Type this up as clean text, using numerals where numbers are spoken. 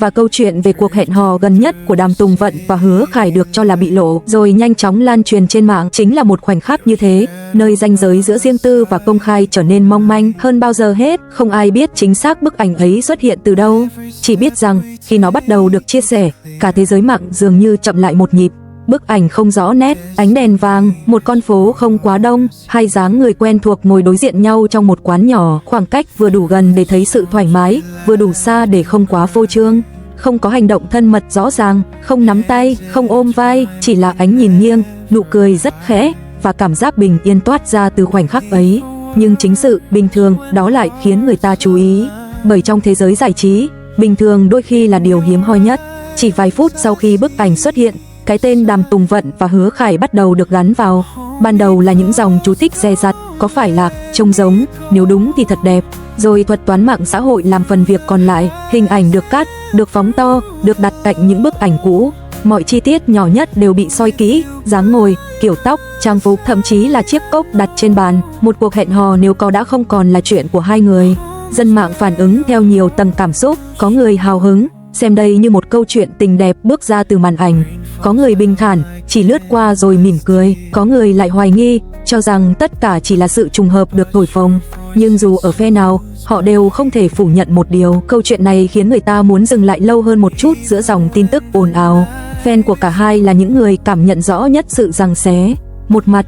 và câu chuyện về cuộc hẹn hò gần nhất của Đàm Tùng Vận và Hứa Khải được cho là bị lộ rồi nhanh chóng lan truyền trên mạng. Chính là một khoảnh khắc như thế, nơi ranh giới giữa riêng tư và công khai trở nên mong manh hơn bao giờ hết. Không ai biết chính xác bức ảnh ấy xuất hiện từ đâu, chỉ biết rằng khi nó bắt đầu được chia sẻ, cả thế giới mạng dường như chậm lại một nhịp. Bức ảnh không rõ nét, ánh đèn vàng, một con phố không quá đông, hai dáng người quen thuộc ngồi đối diện nhau trong một quán nhỏ, khoảng cách vừa đủ gần để thấy sự thoải mái, vừa đủ xa để không quá phô trương. Không có hành động thân mật rõ ràng, không nắm tay, không ôm vai, chỉ là ánh nhìn nghiêng, nụ cười rất khẽ và cảm giác bình yên toát ra từ khoảnh khắc ấy. Nhưng chính sự bình thường đó lại khiến người ta chú ý, bởi trong thế giới giải trí, bình thường đôi khi là điều hiếm hoi nhất. Chỉ vài phút sau khi bức ảnh xuất hiện, cái tên Đàm Tùng Vận và Hứa Khải bắt đầu được gắn vào. Ban đầu là những dòng chú thích dè dặt, có phải là, trông giống, nếu đúng thì thật đẹp. Rồi thuật toán mạng xã hội làm phần việc còn lại, hình ảnh được cắt, được phóng to, được đặt cạnh những bức ảnh cũ. Mọi chi tiết nhỏ nhất đều bị soi kỹ, dáng ngồi, kiểu tóc, trang phục, thậm chí là chiếc cốc đặt trên bàn. Một cuộc hẹn hò nếu có đã không còn là chuyện của hai người. Dân mạng phản ứng theo nhiều tầng cảm xúc, có người hào hứng, xem đây như một câu chuyện tình đẹp bước ra từ màn ảnh. Có người bình thản, chỉ lướt qua rồi mỉm cười. Có người lại hoài nghi, cho rằng tất cả chỉ là sự trùng hợp được thổi phồng. Nhưng dù ở phe nào, họ đều không thể phủ nhận một điều. Câu chuyện này khiến người ta muốn dừng lại lâu hơn một chút giữa dòng tin tức ồn ào. Fan của cả hai là những người cảm nhận rõ nhất sự giằng xé. Một mặt,